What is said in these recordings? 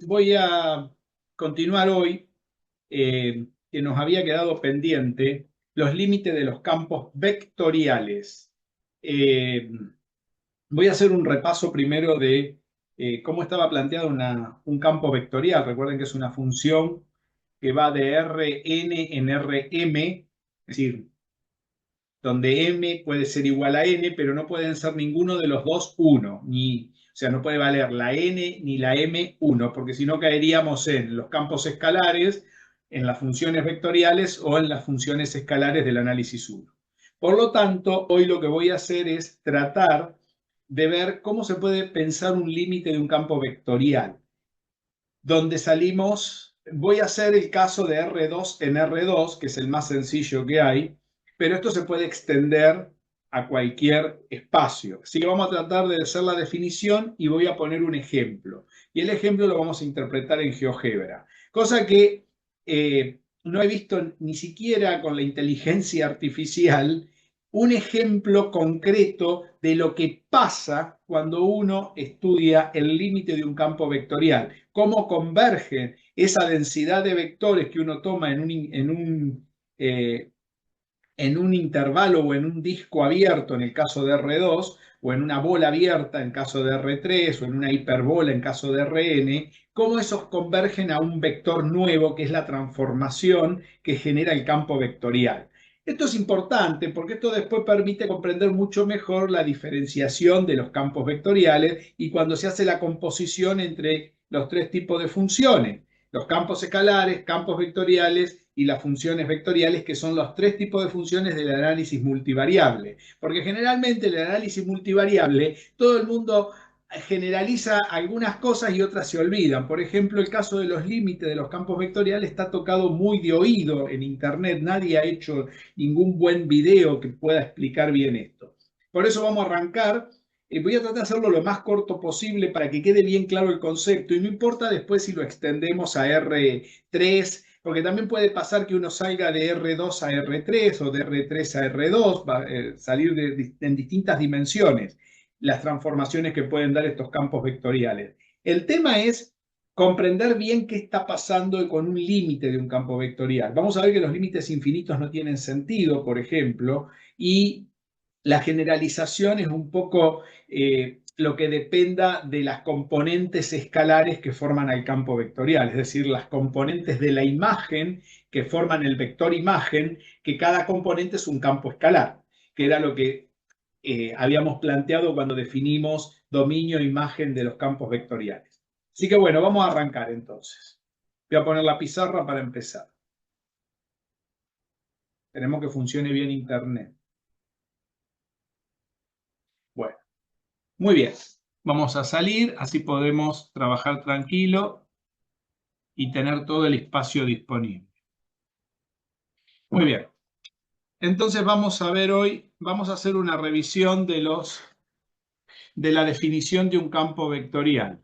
Voy a continuar hoy, que nos había quedado pendiente, los límites de los campos vectoriales. Eh, Voy a hacer un repaso primero de cómo estaba planteado un campo vectorial. Recuerden que es una función que va de Rn en Rm, es decir, donde m puede ser igual a n, pero no pueden ser ninguno de los dos 1, o sea, no puede valer la n ni la m 1, porque si no caeríamos en los campos escalares, en las funciones vectoriales o en las funciones escalares del análisis 1. Por lo tanto, hoy lo que voy a hacer es tratar de ver cómo se puede pensar un límite de un campo vectorial, donde salimos, voy a hacer el caso de R2 en R2, que es el más sencillo que hay, pero esto se puede extender a cualquier espacio. Así que vamos a tratar de hacer la definición y voy a poner un ejemplo. Y el ejemplo lo vamos a interpretar en GeoGebra, cosa que no he visto ni siquiera con la inteligencia artificial un ejemplo concreto de lo que pasa cuando uno estudia el límite de un campo vectorial, cómo converge esa densidad de vectores que uno toma en un intervalo o en un disco abierto en el caso de R2, o en una bola abierta en caso de R3, o en una hiperbola en caso de Rn, cómo esos convergen a un vector nuevo que es la transformación que genera el campo vectorial. Esto es importante porque esto después permite comprender mucho mejor la diferenciación de los campos vectoriales y cuando se hace la composición entre los tres tipos de funciones, los campos escalares, campos vectoriales y las funciones vectoriales, que son los tres tipos de funciones del análisis multivariable. Porque generalmente el análisis multivariable, todo el mundo generaliza algunas cosas y otras se olvidan. Por ejemplo, el caso de los límites de los campos vectoriales está tocado muy de oído en Internet. Nadie ha hecho ningún buen video que pueda explicar bien esto. Por eso vamos a arrancar. Voy a tratar de hacerlo lo más corto posible para que quede bien claro el concepto y no importa después si lo extendemos a R3, porque también puede pasar que uno salga de R2 a R3 o de R3 a R2, va a salir en distintas dimensiones las transformaciones que pueden dar estos campos vectoriales. El tema es comprender bien qué está pasando con un límite de un campo vectorial. Vamos a ver que los límites infinitos no tienen sentido, por ejemplo, y la generalización es un poco lo que dependa de las componentes escalares que forman el campo vectorial, es decir, las componentes de la imagen que forman el vector imagen, que cada componente es un campo escalar, que era lo que habíamos planteado cuando definimos dominio e imagen de los campos vectoriales. Así que bueno, vamos a arrancar entonces. Voy a poner la pizarra para empezar. Tenemos que funcione bien Internet. Bueno, muy bien. Vamos a salir, así podemos trabajar tranquilo y tener todo el espacio disponible. Muy bien. Entonces vamos a ver hoy, vamos a hacer una revisión de la definición de un campo vectorial.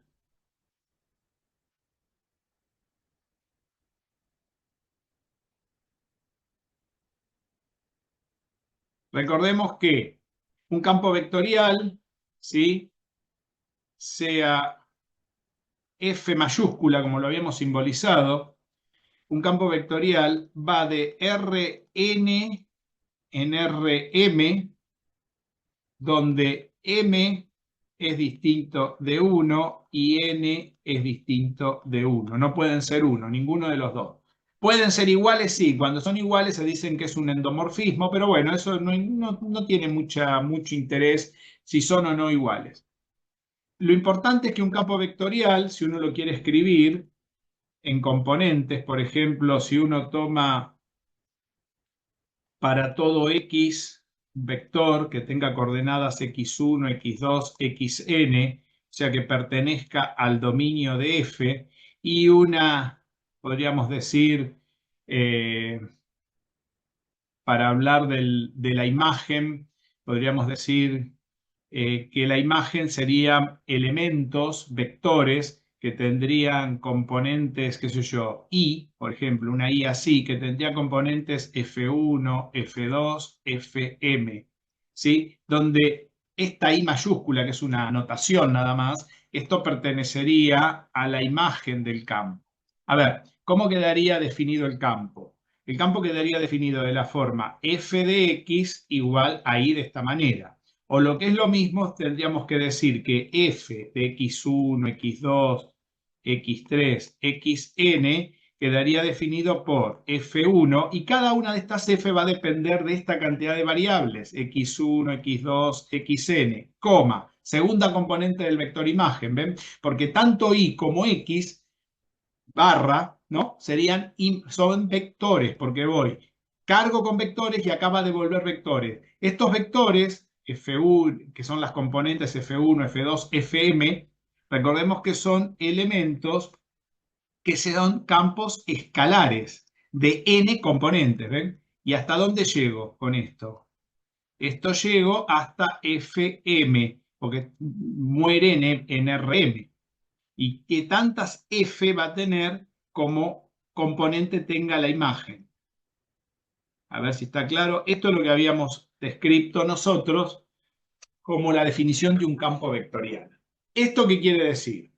Recordemos que un campo vectorial, ¿sí?, sea F mayúscula, como lo habíamos simbolizado, un campo vectorial va de Rn en Rm, donde m es distinto de 1 y n es distinto de 1. No pueden ser 1, ninguno de los dos. Pueden ser iguales, sí. Cuando son iguales se dicen que es un endomorfismo, pero bueno, eso no tiene mucho interés si son o no iguales. Lo importante es que un campo vectorial, si uno lo quiere escribir en componentes, por ejemplo, si uno toma para todo X vector que tenga coordenadas x1, x2, xn, o sea que pertenezca al dominio de F, y podríamos decir, para hablar de la imagen, podríamos decir que la imagen serían elementos, vectores, que tendrían componentes, qué sé yo, I, por ejemplo, una I así, que tendría componentes F1, F2, Fm, ¿sí? Donde esta I mayúscula, que es una anotación nada más, esto pertenecería a la imagen del campo. A ver, ¿cómo quedaría definido el campo? El campo quedaría definido de la forma f de x igual a y de esta manera. O lo que es lo mismo, tendríamos que decir que f de x1, x2, x3, xn quedaría definido por f1 y cada una de estas f va a depender de esta cantidad de variables, x1, x2, xn, coma, segunda componente del vector imagen, ¿ven? Porque tanto y como x barra, ¿no? Son vectores, porque voy, cargo con vectores y acaba de devolver vectores. Estos vectores, F1, que son las componentes F1, F2, Fm, recordemos que son elementos que son campos escalares de n componentes, ¿ven? ¿Y hasta dónde llego con esto? Esto llego hasta Fm, porque muere en Rm. ¿Y qué tantas F va a tener como componente tenga la imagen? A ver si está claro. Esto es lo que habíamos descrito nosotros como la definición de un campo vectorial. ¿Esto qué quiere decir?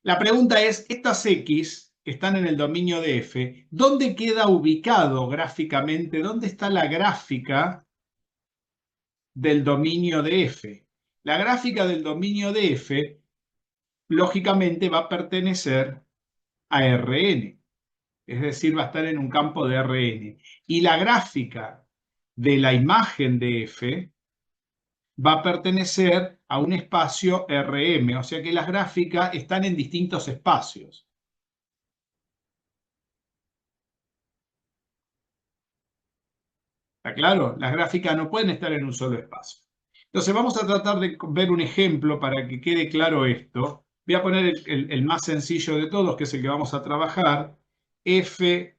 La pregunta es, estas X que están en el dominio de F, ¿dónde queda ubicado gráficamente? ¿Dónde está la gráfica del dominio de F? La gráfica del dominio de F, lógicamente, va a pertenecer a Rn. Es decir, va a estar en un campo de Rn. Y la gráfica de la imagen de F va a pertenecer a un espacio Rm, o sea que las gráficas están en distintos espacios. ¿Está claro? Las gráficas no pueden estar en un solo espacio. Entonces vamos a tratar de ver un ejemplo para que quede claro esto. Voy a poner el más sencillo de todos, que es el que vamos a trabajar. F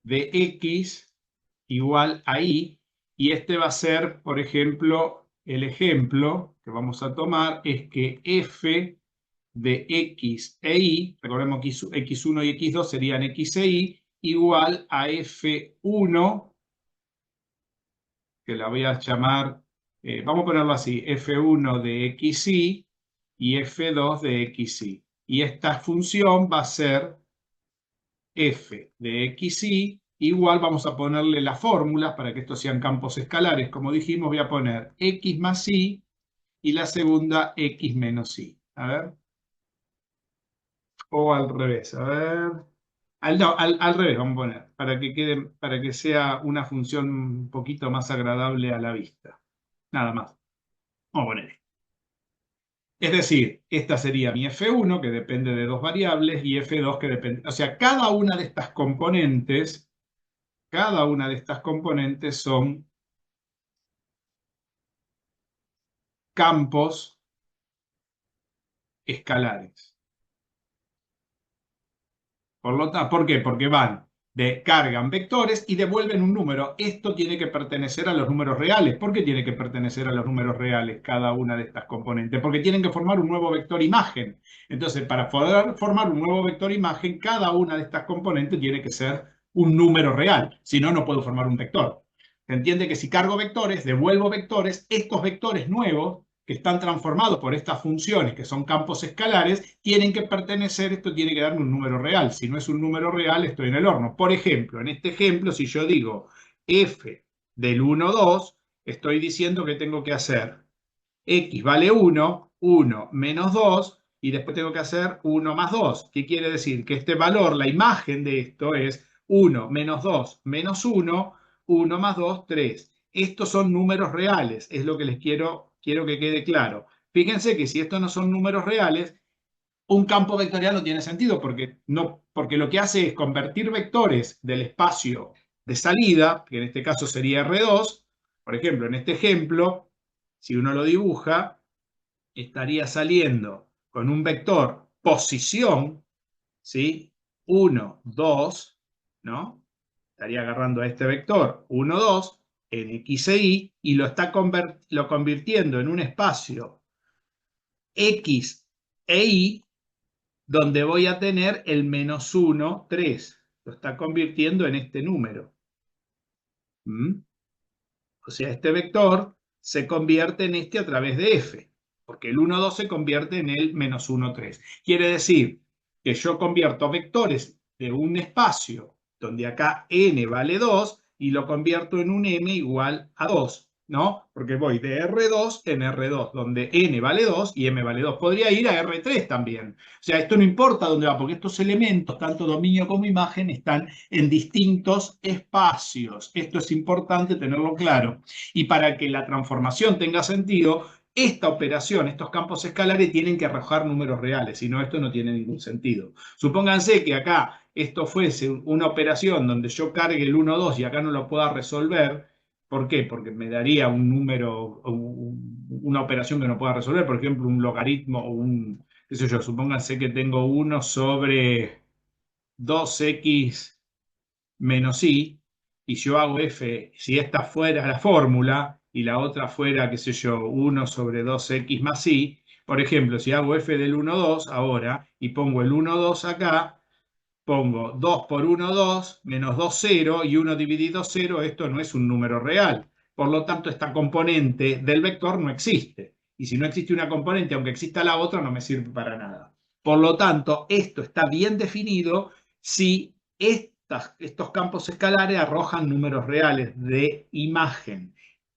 de X igual a Y. Y este va a ser, por ejemplo, el ejemplo que vamos a tomar es que F de X e Y, recordemos que X1 y X2 serían X e Y, igual a F1, que la voy a llamar, vamos a ponerlo así, F1 de XY y F2 de XY. Y esta función va a ser F de XY igual, vamos a ponerle las fórmulas para que estos sean campos escalares. Como dijimos, voy a poner X más Y y la segunda X menos Y. A ver. O al revés, a ver. No, al revés vamos a poner, para que sea una función un poquito más agradable a la vista. Nada más. Vamos a poner esto. Es decir, esta sería mi F1, que depende de dos variables, y F2, que depende. O sea, cada una de estas componentes son campos escalares. ¿Por qué? Porque cargan vectores y devuelven un número. Esto tiene que pertenecer a los números reales. ¿Por qué tiene que pertenecer a los números reales cada una de estas componentes? Porque tienen que formar un nuevo vector imagen. Entonces, para poder formar un nuevo vector imagen, cada una de estas componentes tiene que ser un número real. Si no, no puedo formar un vector. Se entiende que si cargo vectores, devuelvo vectores, estos vectores nuevos que están transformados por estas funciones, que son campos escalares, tienen que pertenecer, esto tiene que darme un número real. Si no es un número real, estoy en el horno. Por ejemplo, en este ejemplo, si yo digo f del 1, 2, estoy diciendo que tengo que hacer x vale 1, 1 menos 2, y después tengo que hacer 1 más 2. ¿Qué quiere decir? Que este valor, la imagen de esto es 1 menos 2 menos 1, 1 más 2, 3. Estos son números reales, es lo que les quiero que quede claro. Fíjense que si estos no son números reales, un campo vectorial no tiene sentido porque lo que hace es convertir vectores del espacio de salida, que en este caso sería R2. Por ejemplo, en este ejemplo, si uno lo dibuja, estaría saliendo con un vector posición, ¿sí? 1, 2, ¿no? Estaría agarrando a este vector 1, 2 en X e Y lo está convirtiendo en un espacio X e Y donde voy a tener el menos 1, 3. Lo está convirtiendo en este número. ¿Mm? O sea, este vector se convierte en este a través de f. porque el 1, 2 se convierte en el menos 1, 3. Quiere decir que yo convierto vectores de un espacio donde acá n vale 2 y lo convierto en un m igual a 2, ¿no? Porque voy de R2 en R2, donde n vale 2 y m vale 2. Podría ir a R3 también. O sea, esto no importa dónde va, porque estos elementos, tanto dominio como imagen, están en distintos espacios. Esto es importante tenerlo claro. Y para que la transformación tenga sentido, esta operación, estos campos escalares tienen que arrojar números reales, si no, esto no tiene ningún sentido. Supónganse que acá esto fuese una operación donde yo cargue el 1, 2 y acá no lo pueda resolver. ¿Por qué? Porque me daría un número, una operación que no pueda resolver, por ejemplo, un logaritmo o un, qué sé yo, supónganse que tengo 1 sobre 2x menos i, y yo hago f, si esta fuera la fórmula y la otra fuera, qué sé yo, 1 sobre 2x más i, por ejemplo, si hago f del 1, 2 ahora y pongo el 1, 2 acá, pongo 2 por 1, 2, menos 2, 0, y 1 dividido 0, esto no es un número real. Por lo tanto, esta componente del vector no existe. Y si no existe una componente, aunque exista la otra, no me sirve para nada. Por lo tanto, esto está bien definido si estos campos escalares arrojan números reales de imagen.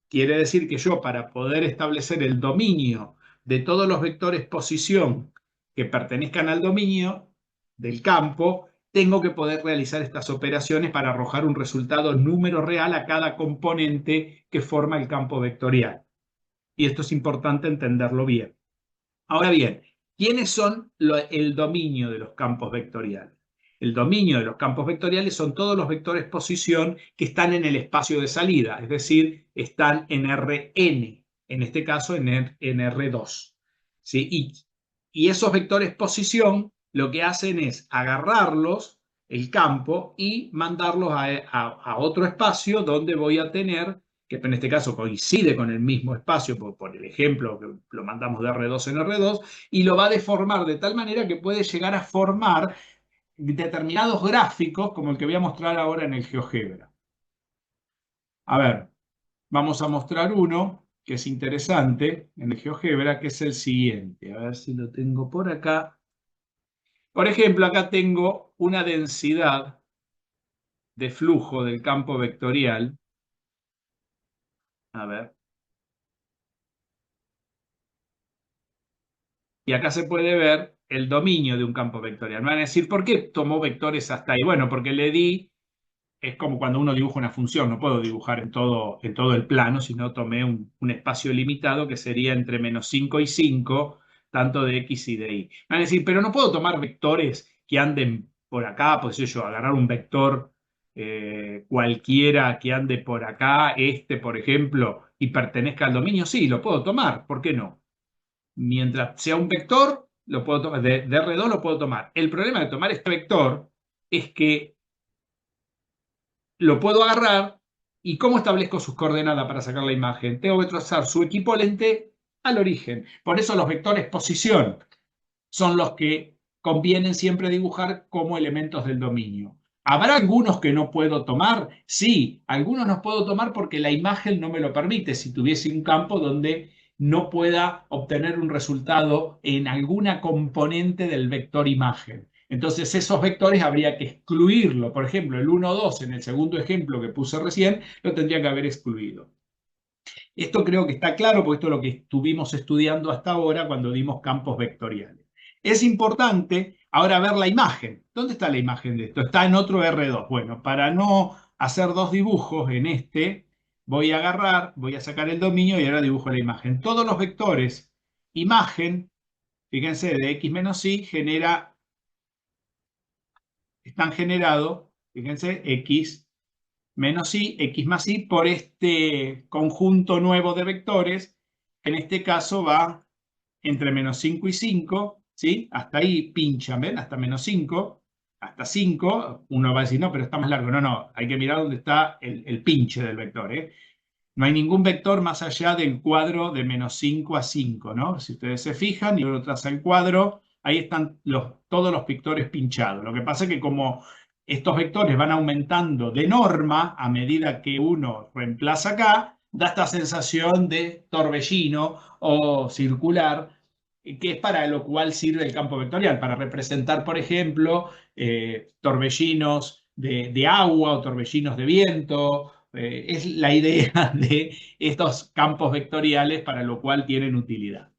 Quiere decir que yo, para poder establecer el dominio de todos los vectores posición que pertenezcan al dominio del campo, tengo que poder realizar estas operaciones para arrojar un resultado número real a cada componente que forma el campo vectorial. Y esto es importante entenderlo bien. Ahora bien, ¿quiénes son el dominio de los campos vectoriales? El dominio de los campos vectoriales son todos los vectores posición que están en el espacio de salida, es decir, están en Rn, en este caso en R2. ¿Sí? Y esos vectores posición lo que hacen es agarrarlos, el campo, y mandarlos a otro espacio donde voy a tener, que en este caso coincide con el mismo espacio, por el ejemplo que lo mandamos de R2 en R2, y lo va a deformar de tal manera que puede llegar a formar determinados gráficos, como el que voy a mostrar ahora en el GeoGebra. A ver, vamos a mostrar uno que es interesante en el GeoGebra, que es el siguiente. A ver si lo tengo por acá. Por ejemplo, acá tengo una densidad de flujo del campo vectorial. A ver. Y acá se puede ver el dominio de un campo vectorial. Me van a decir, ¿por qué tomó vectores hasta ahí? Bueno, porque le di, es como cuando uno dibuja una función, no puedo dibujar en todo el plano, sino tomé un espacio limitado que sería entre menos 5 y 5, tanto de x y de y. Me van a decir, pero no puedo tomar vectores que anden por acá, pues yo, agarrar un vector cualquiera que ande por acá, este, por ejemplo, y pertenezca al dominio. Sí, lo puedo tomar, ¿por qué no? Mientras sea un vector, lo puedo tomar, de R2 lo puedo tomar. El problema de tomar este vector es que lo puedo agarrar y ¿cómo establezco sus coordenadas para sacar la imagen? Tengo que trazar su equivalente al origen. Por eso los vectores posición son los que convienen siempre dibujar como elementos del dominio. ¿Habrá algunos que no puedo tomar? Sí, algunos no puedo tomar porque la imagen no me lo permite. Si tuviese un campo donde no pueda obtener un resultado en alguna componente del vector imagen. Entonces esos vectores habría que excluirlo. Por ejemplo, el 1, 2 en el segundo ejemplo que puse recién, lo tendría que haber excluido. Esto creo que está claro porque esto es lo que estuvimos estudiando hasta ahora cuando dimos campos vectoriales. Es importante ahora ver la imagen. ¿Dónde está la imagen de esto? Está en otro R2. Bueno, para no hacer dos dibujos en este, voy a agarrar, voy a sacar el dominio y ahora dibujo la imagen. Todos los vectores imagen, fíjense, de x menos y están generados, fíjense, x menos y, x más y, por este conjunto nuevo de vectores, que en este caso va entre menos 5 y 5, ¿sí? Hasta ahí pinchan, ¿ven? Hasta menos 5, hasta 5. Uno va a decir, no, pero está más largo. No, no, hay que mirar dónde está el pinche del vector, ¿eh? No hay ningún vector más allá del cuadro de menos 5 a 5, ¿no? Si ustedes se fijan y uno traza el cuadro, ahí están todos los vectores pinchados. Lo que pasa es que como estos vectores van aumentando de norma a medida que uno reemplaza acá, da esta sensación de torbellino o circular, que es para lo cual sirve el campo vectorial, para representar, por ejemplo, torbellinos de agua o torbellinos de viento. Es la idea de estos campos vectoriales para lo cual tienen utilidad.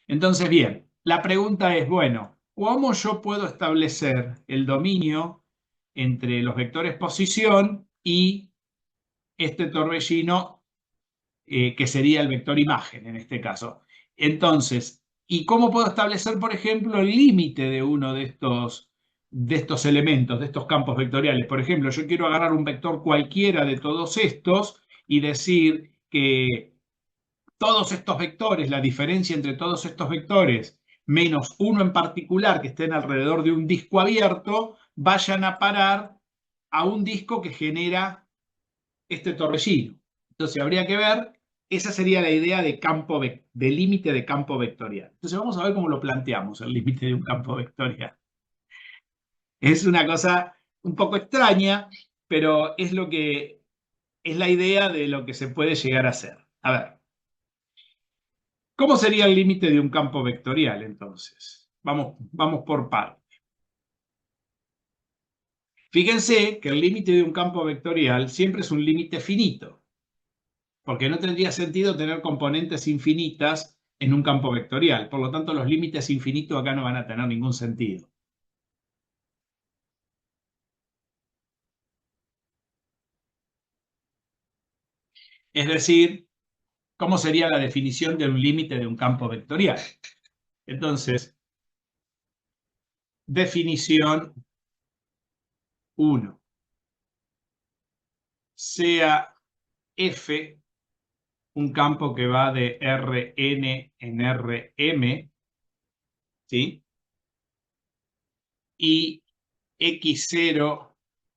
Entonces, bien, la pregunta es, bueno, ¿cómo yo puedo establecer el dominio entre los vectores posición y este torbellino, que sería el vector imagen en este caso? Entonces, ¿y cómo puedo establecer, por ejemplo, el límite de uno de estos elementos, de estos campos vectoriales? Por ejemplo, yo quiero agarrar un vector cualquiera de todos estos y decir que todos estos vectores, la diferencia entre todos estos vectores, menos uno en particular que estén alrededor de un disco abierto, vayan a parar a un disco que genera este torbellino. Entonces habría que ver, esa sería la idea de campo de límite de campo vectorial. Entonces vamos a ver cómo lo planteamos, el límite de un campo vectorial. Es una cosa un poco extraña, pero es lo que es la idea de lo que se puede llegar a hacer. A ver, ¿cómo sería el límite de un campo vectorial entonces? Vamos por partes. Fíjense que el límite de un campo vectorial siempre es un límite finito, porque no tendría sentido tener componentes infinitas en un campo vectorial. Por lo tanto, los límites infinitos acá no van a tener ningún sentido. Es decir, ¿cómo sería la definición de un límite de un campo vectorial? Entonces, definición 1. Sea F un campo que va de Rn en Rm, ¿sí? Y x0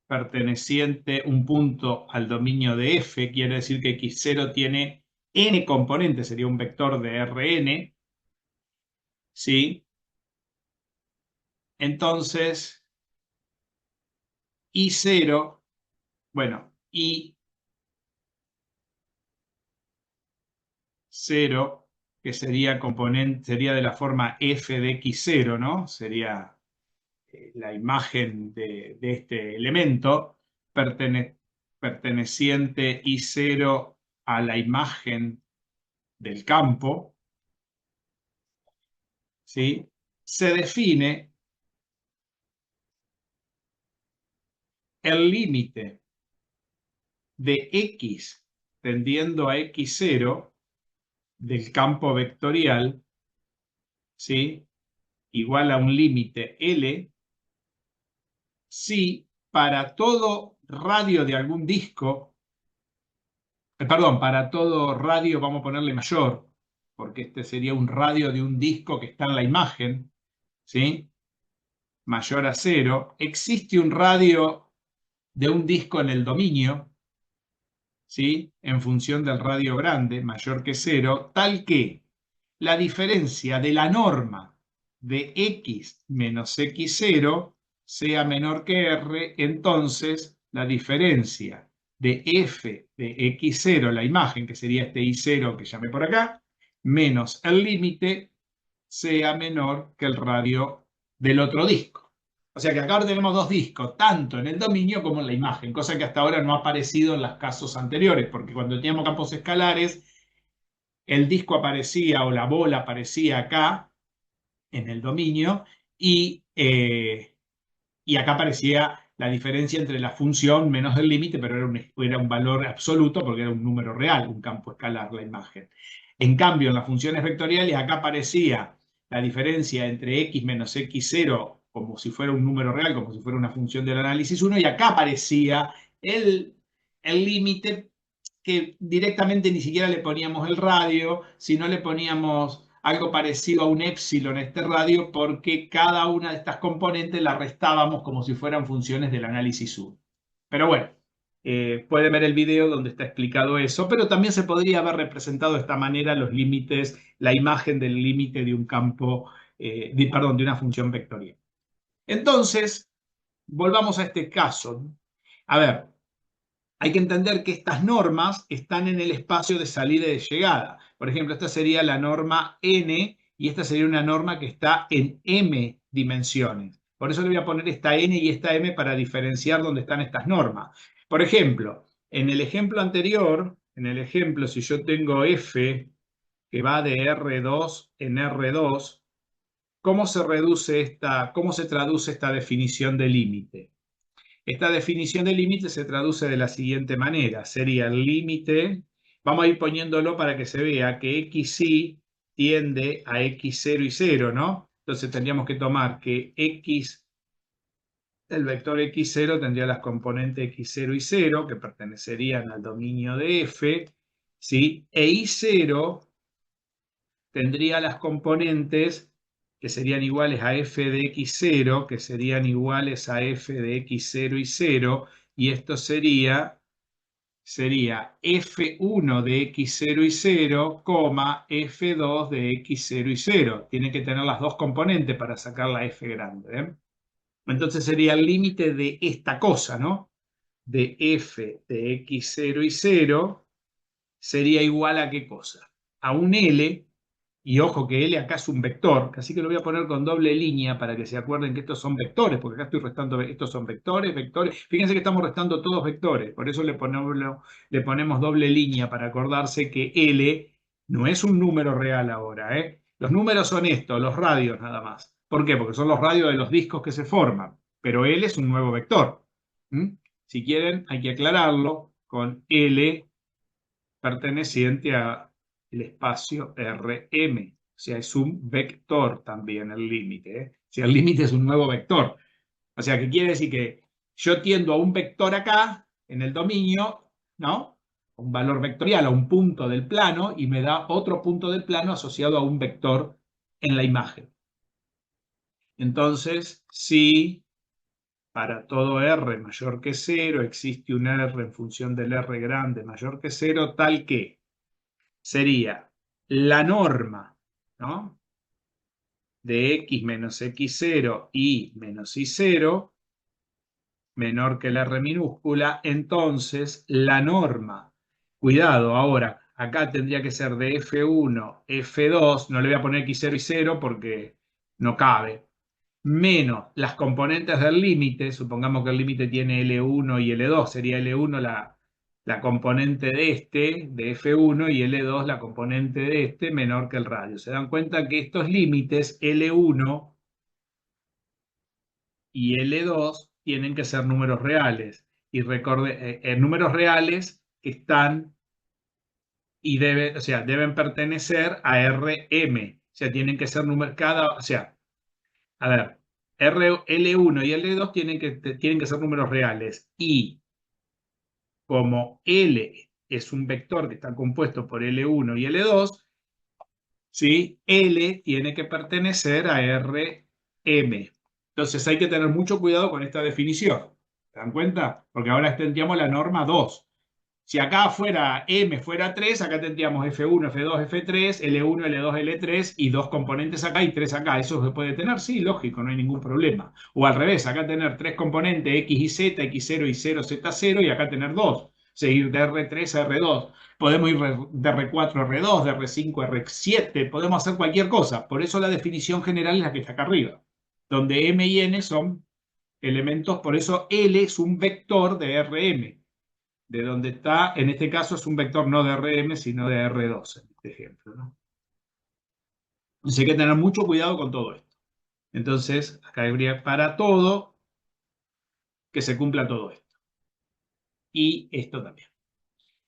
perteneciente un punto al dominio de F, quiere decir que x0 tiene n componentes, sería un vector de Rn, ¿sí? Entonces, i0, bueno, i0, que sería componente, sería de la forma f de x0, ¿no? Sería la imagen de este elemento, perteneciente I0 a la imagen del campo, ¿sí? Se define el límite de X tendiendo a X0 del campo vectorial, ¿sí? Igual a un límite L, si para todo radio de algún disco, perdón, para todo radio vamos a ponerle mayor, porque este sería un radio de un disco que está en la imagen, ¿sí? Mayor a 0. Existe un radio de un disco en el dominio, ¿sí? En función del radio grande, mayor que 0, tal que la diferencia de la norma de x menos x0 sea menor que r, entonces la diferencia de f de x0, la imagen, que sería este i0 que llamé por acá, menos el límite, sea menor que el radio del otro disco. O sea que acá ahora tenemos dos discos, tanto en el dominio como en la imagen, cosa que hasta ahora no ha aparecido en los casos anteriores, porque cuando teníamos campos escalares, el disco aparecía o la bola aparecía acá en el dominio y acá aparecía la diferencia entre la función menos el límite, pero era un valor absoluto porque era un número real, un campo escalar, la imagen. En cambio, en las funciones vectoriales, acá aparecía la diferencia entre x menos x0 como si fuera un número real, como si fuera una función del análisis 1, y acá aparecía el límite que directamente ni siquiera le poníamos el radio, sino le poníamos algo parecido a un épsilon este radio, porque cada una de estas componentes la restábamos como si fueran funciones del análisis 1. Pero bueno, pueden ver el video donde está explicado eso, pero también se podría haber representado de esta manera los límites, la imagen del límite de un campo, perdón, de una función vectorial. Entonces, volvamos a este caso. A ver, hay que entender que estas normas están en el espacio de salida y de llegada. Por ejemplo, esta sería la norma n y esta sería una norma que está en m dimensiones. Por eso le voy a poner esta n y esta m para diferenciar dónde están estas normas. Por ejemplo, en el ejemplo anterior, si yo tengo f que va de R2 en R2, cómo se traduce esta definición de límite? Esta definición de límite se traduce de la siguiente manera. Sería el límite, vamos a ir poniéndolo para que se vea que xy tiende a x0 y 0, ¿no? Entonces tendríamos que tomar que el vector x0 tendría las componentes x0 y 0, que pertenecerían al dominio de f, ¿sí? E y0 tendría las componentes que serían iguales a f de x0, que serían iguales a f de x0 y 0, y esto sería f1 de x0 y 0, f2 de x0 y 0. Tiene que tener las dos componentes para sacar la f grande, ¿eh? Entonces sería el límite de esta cosa, ¿no? De f de x0 y 0 sería igual a ¿qué cosa? A un L. Y ojo que L acá es un vector, así que lo voy a poner con doble línea para que se acuerden que estos son vectores, porque acá estoy restando, estos son vectores, vectores. Fíjense que estamos restando todos vectores, por eso le ponemos doble línea para acordarse que L no es un número real ahora, ¿eh? Los números son estos, los radios nada más. ¿Por qué? Porque son los radios de los discos que se forman, pero L es un nuevo vector. ¿Mm? Si quieren, hay que aclararlo con L perteneciente al espacio Rm. O sea, es un vector también el límite, ¿eh? O sea, el límite es un nuevo vector. O sea, que quiere decir que yo tiendo a un vector acá, en el dominio, ¿no? Un valor vectorial a un punto del plano y me da otro punto del plano asociado a un vector en la imagen. Entonces, si para todo r mayor que 0 existe un r en función del r grande mayor que 0, tal que sería la norma, ¿no? De x menos x0 y menos y0 menor que la r minúscula, entonces la norma, cuidado ahora, acá tendría que ser de f1, f2, no le voy a poner x0 y 0 porque no cabe, menos las componentes del límite, supongamos que el límite tiene L1 y L2, sería L1 la componente de este, de F1, y L2 la componente de este, menor que el radio. Se dan cuenta que estos límites, L1 y L2, tienen que ser números reales. Y recorde, números reales que están y deben pertenecer a Rm. O sea, tienen que ser números, o sea, a ver, L1 y L2 tienen que ser números reales. Y como L es un vector que está compuesto por L1 y L2, ¿sí? L tiene que pertenecer a Rm. Entonces hay que tener mucho cuidado con esta definición. ¿Se dan cuenta? Porque ahora tendríamos la norma 2. Si acá fuera M fuera 3, acá tendríamos F1, F2, F3, L1, L2, L3 y dos componentes acá y tres acá. ¿Eso se puede tener? Sí, lógico, no hay ningún problema. O al revés, acá tener tres componentes X y Z, X0 y 0, Z0 y acá tener dos. Seguir de R3 a R2. Podemos ir de R4 a R2, de R5 a R7, podemos hacer cualquier cosa. Por eso la definición general es la que está acá arriba, donde M y N son elementos, por eso L es un vector de Rm de donde está, en este caso es un vector no de Rm, sino de R2, en este ejemplo, ¿no? Entonces hay que tener mucho cuidado con todo esto. Entonces, acá habría para todo que se cumpla todo esto. Y esto también.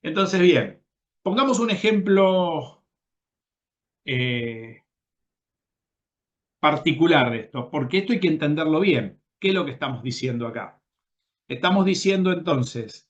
Entonces, bien, pongamos un ejemplo particular de esto, porque esto hay que entenderlo bien. ¿Qué es lo que estamos diciendo acá? Estamos diciendo entonces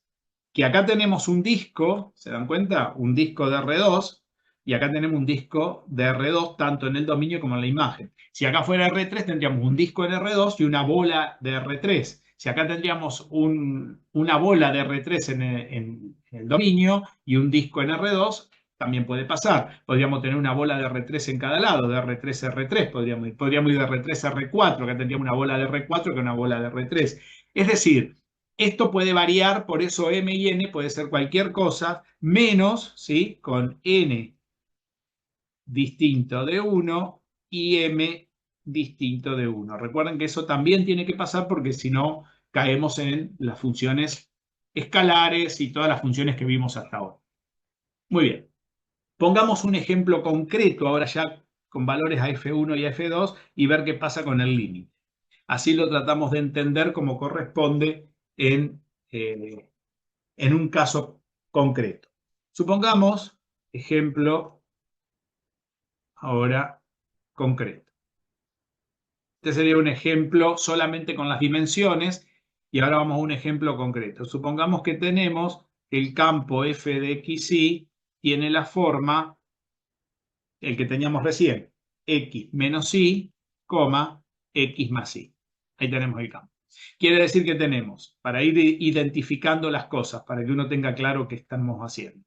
que acá tenemos un disco, ¿se dan cuenta? Un disco de R2, y acá tenemos un disco de R2 tanto en el dominio como en la imagen. Si acá fuera R3 tendríamos un disco en R2 y una bola de R3. Si acá tendríamos una bola de R3 en el dominio y un disco en R2, también puede pasar. Podríamos tener una bola de R3 en cada lado, de R3 a R3, podríamos ir de R3 a R4, acá tendríamos una bola de R4 que una bola de R3. Es decir, Esto puede variar, por eso m y n puede ser cualquier cosa, menos, ¿sí? Con n distinto de 1 y m distinto de 1. Recuerden que eso también tiene que pasar porque si no caemos en las funciones escalares y todas las funciones que vimos hasta ahora. Muy bien. Pongamos un ejemplo concreto ahora ya con valores a f1 y a f2 y ver qué pasa con el límite. Así lo tratamos de entender como corresponde en un caso concreto. Supongamos, ejemplo ahora concreto. Este sería un ejemplo solamente con las dimensiones y ahora vamos a un ejemplo concreto. Supongamos que tenemos el campo f de xy tiene la forma, el que teníamos recién, x menos y, x más y. Ahí tenemos el campo. Quiere decir que tenemos, para ir identificando las cosas, para que uno tenga claro qué estamos haciendo.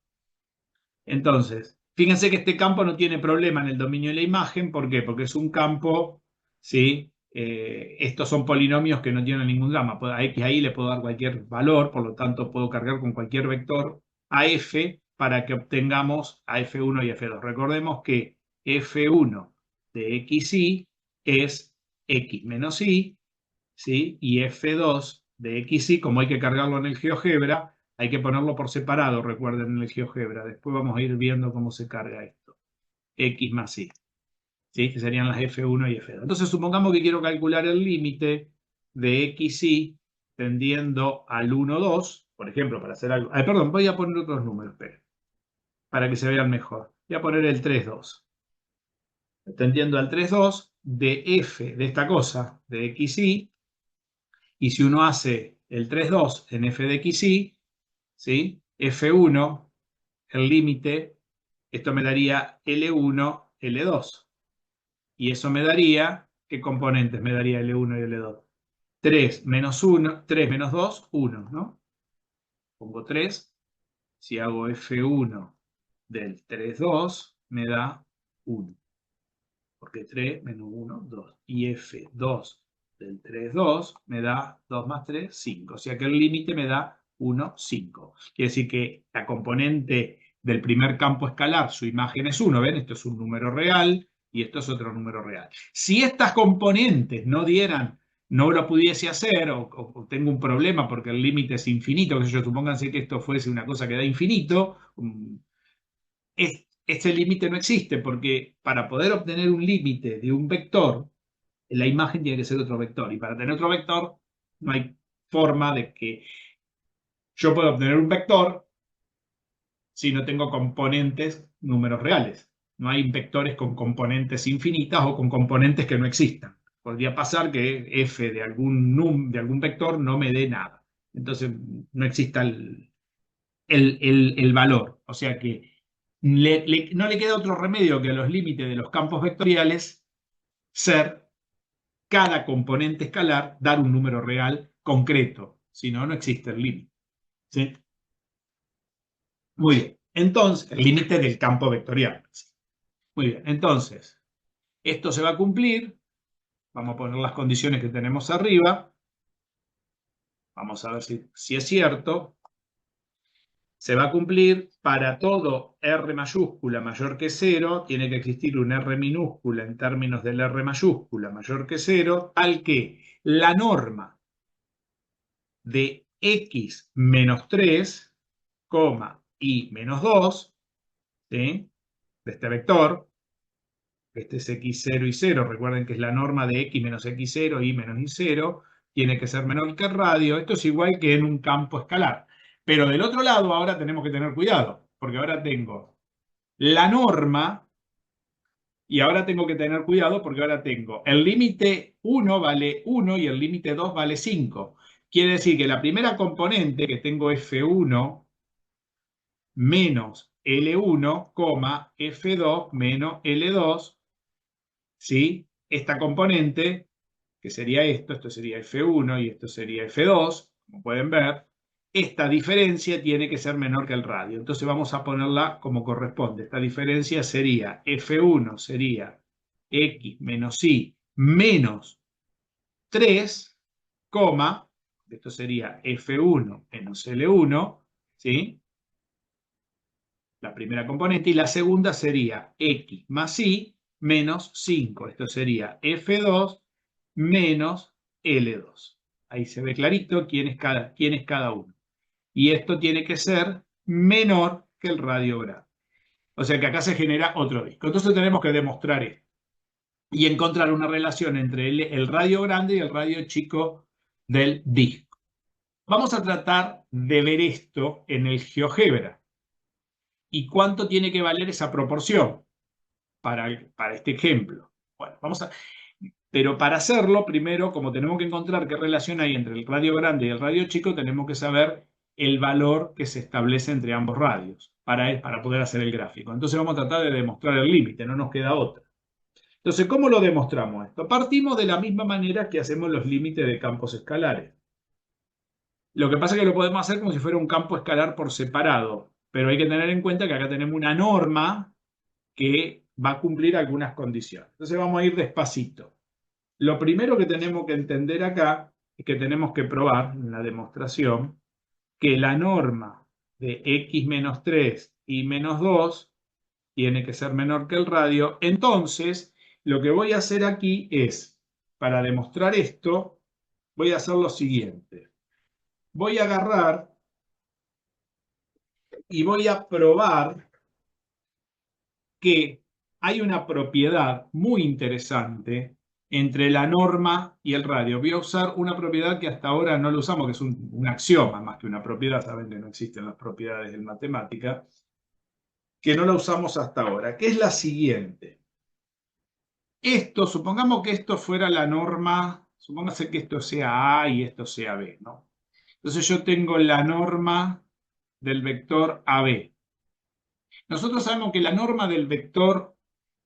Entonces, fíjense que este campo no tiene problema en el dominio de la imagen. ¿Por qué? Porque es un campo, ¿sí? Estos son polinomios que no tienen ningún drama. A x ahí le puedo dar cualquier valor, por lo tanto puedo cargar con cualquier vector a f para que obtengamos a f1 y f2. Recordemos que f1 de xy es x menos y, ¿sí? Y f2 de xy, como hay que cargarlo en el GeoGebra, hay que ponerlo por separado, recuerden, en el GeoGebra. Después vamos a ir viendo cómo se carga esto. X más y, ¿sí? Que serían las f1 y f2. Entonces, supongamos que quiero calcular el límite de xy tendiendo al 1, 2, por ejemplo, para hacer algo. Ay, perdón, voy a poner otros números, espera, para que se vean mejor. Voy a poner el 3, 2. Tendiendo al 3, 2 de f, de esta cosa, de xy. Y si uno hace el 3, 2 en f de xy, ¿sí? F1, el límite, esto me daría L1, L2. Y eso me daría, ¿qué componentes me daría L1 y L2? 3 menos 1, 3 menos 2, 1, ¿no? Pongo 3, si hago F1 del 3, 2, me da 1. Porque 3 menos 1, 2. Y F2 del 3, 2 me da 2 más 3, 5. O sea que el límite me da 1, 5. Quiere decir que la componente del primer campo escalar, su imagen es 1. ¿Ven? Esto es un número real y esto es otro número real. Si estas componentes no dieran, no lo pudiese hacer o tengo un problema porque el límite es infinito, que yo supónganse que esto fuese una cosa que da infinito, este límite no existe porque para poder obtener un límite de un vector, la imagen tiene que ser otro vector. Y para tener otro vector, no hay forma de que yo pueda obtener un vector si no tengo componentes números reales. No hay vectores con componentes infinitas o con componentes que no existan. Podría pasar que f de algún vector no me dé nada. Entonces no exista el valor. O sea que no le queda otro remedio que a los límites de los campos vectoriales ser cada componente escalar dar un número real concreto. Si no, no existe el límite. ¿Sí? Muy bien. Entonces, el límite del campo vectorial. Muy bien. Entonces, esto se va a cumplir. Vamos a poner las condiciones que tenemos arriba. Vamos a ver si es cierto. Se va a cumplir para todo R mayúscula mayor que 0, tiene que existir un R minúscula en términos del R mayúscula mayor que 0, tal que la norma de x menos 3, y menos 2, ¿sí? De este vector, este es x0 y 0, recuerden que es la norma de x menos x0, y menos y0, tiene que ser menor que el radio. Esto es igual que en un campo escalar. Pero del otro lado ahora tenemos que tener cuidado, porque ahora tengo la norma y ahora tengo que tener cuidado porque ahora tengo el límite 1 vale 1 y el límite 2 vale 5. Quiere decir que la primera componente que tengo F1 menos L1, F2 menos L2, ¿sí? Esta componente, que sería esto sería F1 y esto sería F2, como pueden ver, esta diferencia tiene que ser menor que el radio. Entonces vamos a ponerla como corresponde. Esta diferencia sería F1 sería X menos Y menos 3, Esto sería F1 menos L1, ¿sí? La primera componente. Y la segunda sería X más Y menos 5. Esto sería F2 menos L2. Ahí se ve clarito quién es cada uno. Y esto tiene que ser menor que el radio grande. O sea que acá se genera otro disco. Entonces tenemos que demostrar esto y encontrar una relación entre el radio grande y el radio chico del disco. Vamos a tratar de ver esto en el GeoGebra. ¿Y cuánto tiene que valer esa proporción para este ejemplo? Bueno, pero para hacerlo, primero, como tenemos que encontrar qué relación hay entre el radio grande y el radio chico, tenemos que saber el valor que se establece entre ambos radios para poder hacer el gráfico. Entonces vamos a tratar de demostrar el límite, no nos queda otra. Entonces, ¿cómo lo demostramos esto? Partimos de la misma manera que hacemos los límites de campos escalares. Lo que pasa es que lo podemos hacer como si fuera un campo escalar por separado, pero hay que tener en cuenta que acá tenemos una norma que va a cumplir algunas condiciones. Entonces vamos a ir despacito. Lo primero que tenemos que entender acá es que tenemos que probar en la demostración que la norma de x menos 3 y menos 2 tiene que ser menor que el radio. Entonces, lo que voy a hacer aquí es, para demostrar esto, voy a hacer lo siguiente. Voy a agarrar y voy a probar que hay una propiedad muy interesante entre la norma y el radio. Voy a usar una propiedad que hasta ahora no lo usamos, que es un axioma más que una propiedad. Saben que no existen las propiedades en matemática, que no la usamos hasta ahora, que es la siguiente. Esto, supongamos que esto fuera la norma, supóngase que esto sea A y esto sea B, ¿no? Entonces yo tengo la norma del vector AB. Nosotros sabemos que la norma del vector,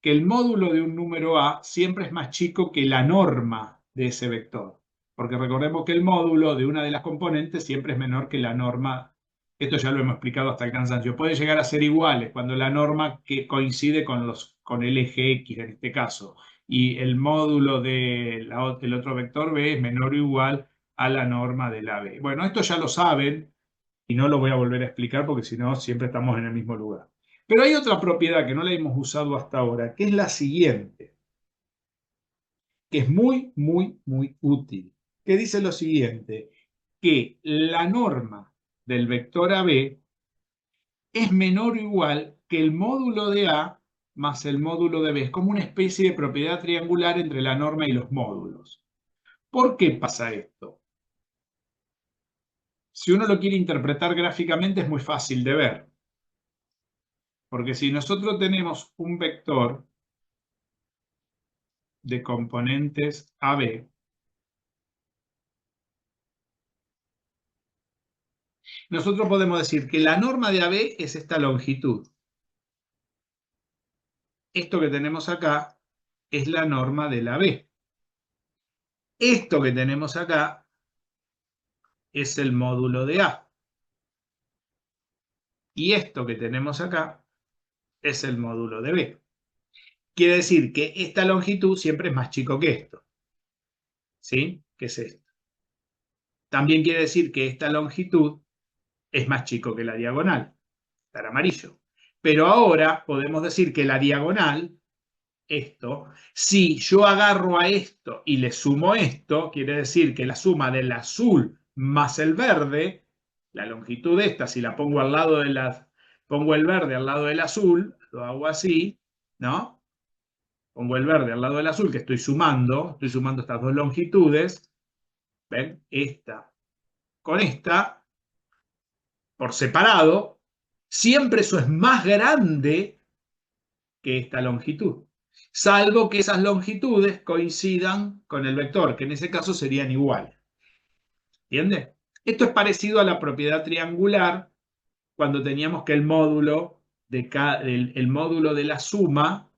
que el módulo de un número A siempre es más chico que la norma de ese vector. Porque recordemos que el módulo de una de las componentes siempre es menor que la norma. Esto ya lo hemos explicado hasta el cansancio. Puede llegar a ser iguales cuando la norma que coincide con el eje X en este caso. Y el módulo del otro vector B es menor o igual a la norma de la B. Bueno, esto ya lo saben y no lo voy a volver a explicar porque si no siempre estamos en el mismo lugar. Pero hay otra propiedad que no la hemos usado hasta ahora, que es la siguiente, que es muy, muy, muy útil, que dice lo siguiente, que la norma del vector AB es menor o igual que el módulo de A más el módulo de B. Es como una especie de propiedad triangular entre la norma y los módulos. ¿Por qué pasa esto? Si uno lo quiere interpretar gráficamente es muy fácil de ver. Porque si nosotros tenemos un vector de componentes AB, nosotros podemos decir que la norma de AB es esta longitud. Esto que tenemos acá es la norma de la B. Esto que tenemos acá es el módulo de A. Y esto que tenemos acá es el módulo de B. Quiere decir que esta longitud siempre es más chico que esto. ¿Sí? ¿Qué es esto? También quiere decir que esta longitud es más chico que la diagonal. Está en amarillo. Pero ahora podemos decir que la diagonal, esto, si yo agarro a esto y le sumo esto, quiere decir que la suma del azul más el verde, la longitud de esta, si la pongo al lado de pongo el verde al lado del azul, lo hago así, ¿no? Pongo el verde al lado del azul, que estoy sumando estas dos longitudes, ¿ven? Esta con esta, por separado, siempre eso es más grande que esta longitud, salvo que esas longitudes coincidan con el vector, que en ese caso serían iguales. ¿Entiende? Esto es parecido a la propiedad triangular cuando teníamos que el módulo el módulo de la suma,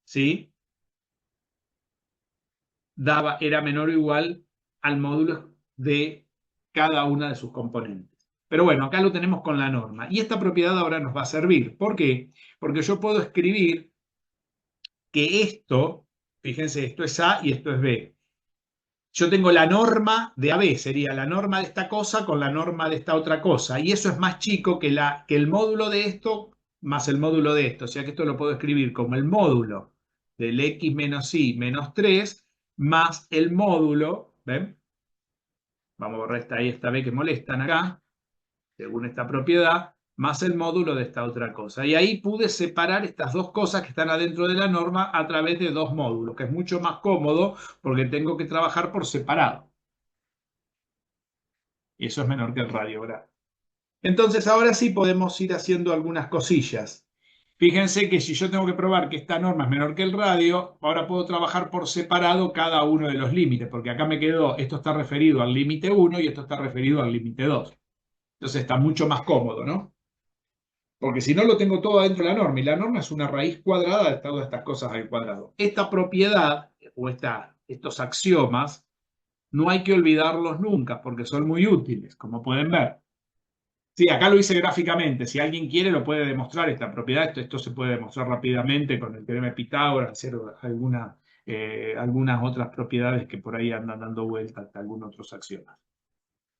¿sí? Era menor o igual al módulo de cada una de sus componentes. Pero bueno, acá lo tenemos con la norma. Y esta propiedad ahora nos va a servir. ¿Por qué? Porque yo puedo escribir que esto, fíjense, esto es A y esto es B. yo tengo la norma de AB, sería la norma de esta cosa con la norma de esta otra cosa, y eso es más chico que el módulo de esto más el módulo de esto, o sea que esto lo puedo escribir como el módulo del x menos y menos 3 más el módulo, ¿ven? Vamos a borrar esta B que molestan acá, según esta propiedad, más el módulo de esta otra cosa. Y ahí pude separar estas dos cosas que están adentro de la norma a través de dos módulos, que es mucho más cómodo porque tengo que trabajar por separado. Y eso es menor que el radiogramo. Entonces ahora sí podemos ir haciendo algunas cosillas. Fíjense que si yo tengo que probar que esta norma es menor que el radio, ahora puedo trabajar por separado cada uno de los límites, porque acá me quedó, esto está referido al límite 1 y esto está referido al límite 2. Entonces está mucho más cómodo, ¿no? Porque si no lo tengo todo adentro de la norma, y la norma es una raíz cuadrada de todas estas cosas al cuadrado. Esta propiedad, o estos axiomas, no hay que olvidarlos nunca, porque son muy útiles, como pueden ver. Sí, acá lo hice gráficamente. Si alguien quiere, lo puede demostrar esta propiedad. Esto se puede demostrar rápidamente con el teorema de Pitágoras, hacer algunas otras propiedades que por ahí andan dando vueltas, algunos otros axiomas.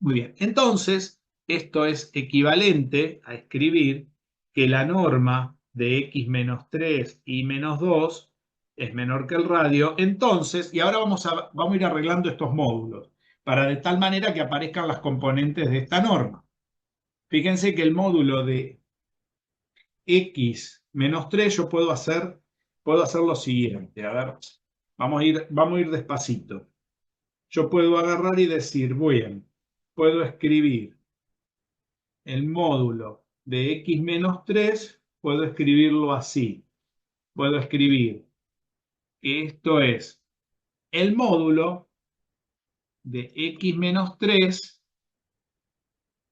Muy bien, entonces, esto es equivalente a escribir que la norma de x menos 3 y menos 2 es menor que el radio. Entonces, y ahora vamos a ir arreglando estos módulos para de tal manera que aparezcan las componentes de esta norma. Fíjense que el módulo de x menos 3 yo puedo hacer lo siguiente. A ver, vamos a ir despacito. Yo puedo agarrar y decir, bien, puedo escribir el módulo de x menos 3, puedo escribirlo así. Puedo escribir que esto es el módulo de x menos 3.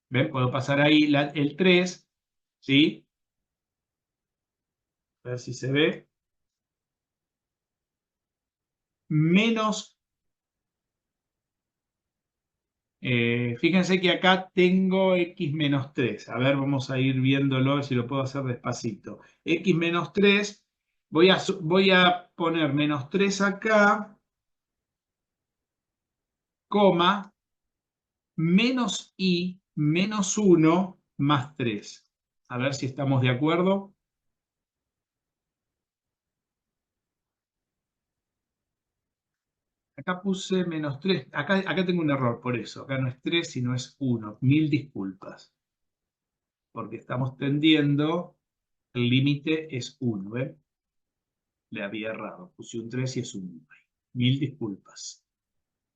¿Ven? Puedo pasar ahí el 3, ¿sí? A ver si se ve. Menos, fíjense que acá tengo x menos 3. A ver, vamos a ir viéndolo, a ver si lo puedo hacer despacito. X menos 3, voy a poner menos 3 acá, coma, menos i menos 1 más 3. A ver si estamos de acuerdo. Acá puse menos 3. Acá tengo un error por eso. Acá no es 3, sino es 1. Mil disculpas. Porque estamos tendiendo, el límite es 1. ¿Ven? Le había errado. Puse un 3 y es un 1. Mil disculpas.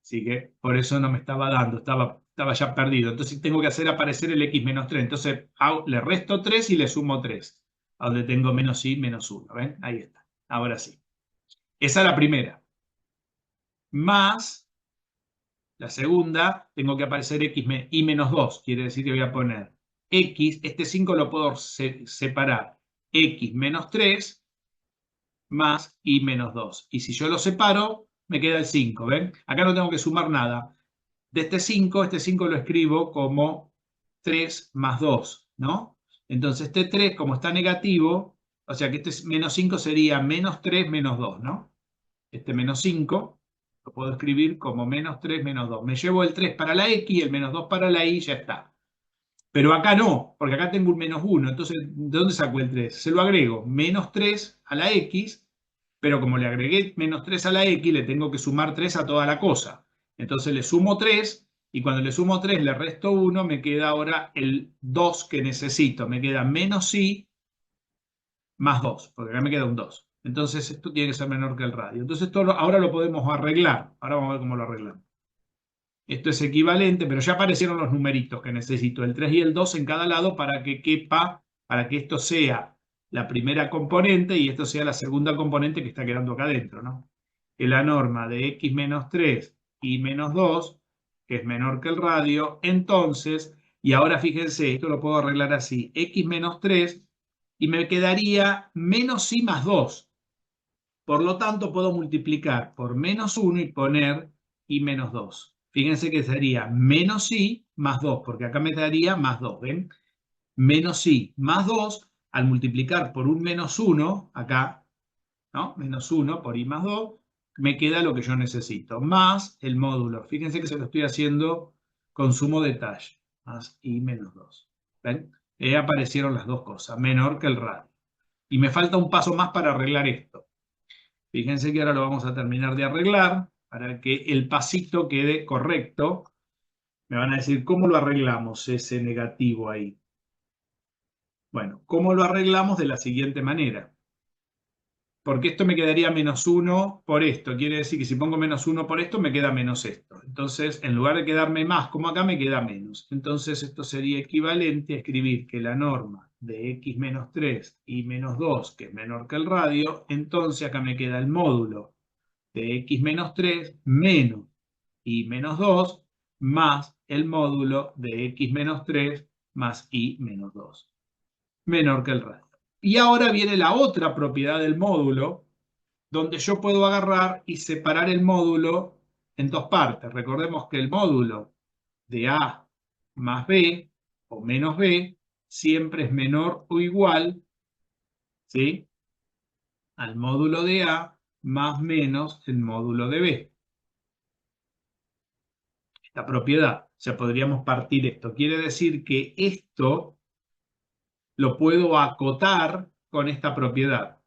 Así que por eso no me estaba dando. Estaba ya perdido. Entonces tengo que hacer aparecer el x menos 3. Entonces le resto 3 y le sumo 3. A donde tengo menos i menos 1. ¿Ven? Ahí está. Ahora sí. Esa es la primera. Más la segunda, tengo que aparecer x y menos 2. Quiere decir que voy a poner x. Este 5 lo puedo separar. X menos 3 más y menos 2. Y si yo lo separo, me queda el 5. ¿Ven? Acá no tengo que sumar nada. De este 5 lo escribo como 3 más 2, ¿no? Entonces este 3, como está negativo, o sea que este menos 5 sería menos 3 menos 2, ¿no? Este menos 5 lo puedo escribir como menos 3 menos 2. Me llevo el 3 para la x y el menos 2 para la y, ya está. Pero acá no, porque acá tengo un menos 1. Entonces, ¿de dónde saco el 3? Se lo agrego menos 3 a la x, pero como le agregué menos 3 a la x, le tengo que sumar 3 a toda la cosa. Entonces le sumo 3 y cuando le sumo 3 le resto 1, me queda ahora el 2 que necesito. Me queda menos y más 2, porque acá me queda un 2. Entonces esto tiene que ser menor que el radio. Entonces esto ahora lo podemos arreglar. Ahora vamos a ver cómo lo arreglamos. Esto es equivalente, pero ya aparecieron los numeritos que necesito, el 3 y el 2 en cada lado para que quepa, para que esto sea la primera componente y esto sea la segunda componente que está quedando acá adentro, ¿no? Que la norma de x menos 3 y menos 2, que es menor que el radio, entonces, y ahora fíjense, esto lo puedo arreglar así, x menos 3 y me quedaría menos i más 2. Por lo tanto, puedo multiplicar por menos 1 y poner i menos 2. Fíjense que sería menos i más 2, porque acá me daría más 2, ¿ven? Menos i más 2, al multiplicar por un menos 1, acá, ¿no? Menos 1 por i más 2, me queda lo que yo necesito, más el módulo. Fíjense que se lo estoy haciendo con sumo detalle, más i menos 2. ¿Ven? Aparecieron las dos cosas, menor que el radio. Y me falta un paso más para arreglar esto. Fíjense que ahora lo vamos a terminar de arreglar para que el pasito quede correcto. Me van a decir, ¿cómo lo arreglamos ese negativo ahí? Bueno, ¿cómo lo arreglamos? De la siguiente manera. Porque esto me quedaría menos 1 por esto. Quiere decir que si pongo menos 1 por esto, me queda menos esto. Entonces, en lugar de quedarme más como acá, me queda menos. Entonces, esto sería equivalente a escribir que la norma de x menos 3 y menos 2, que es menor que el radio, entonces acá me queda el módulo de x menos 3 menos y menos 2 más el módulo de x menos 3 más y menos 2, menor que el radio. Y ahora viene la otra propiedad del módulo, donde yo puedo agarrar y separar el módulo en dos partes. Recordemos que el módulo de A más B o menos B siempre es menor o igual, ¿sí?, al módulo de A más menos el módulo de B. Esta propiedad, o sea, podríamos partir esto. Quiere decir que esto lo puedo acotar con esta propiedad.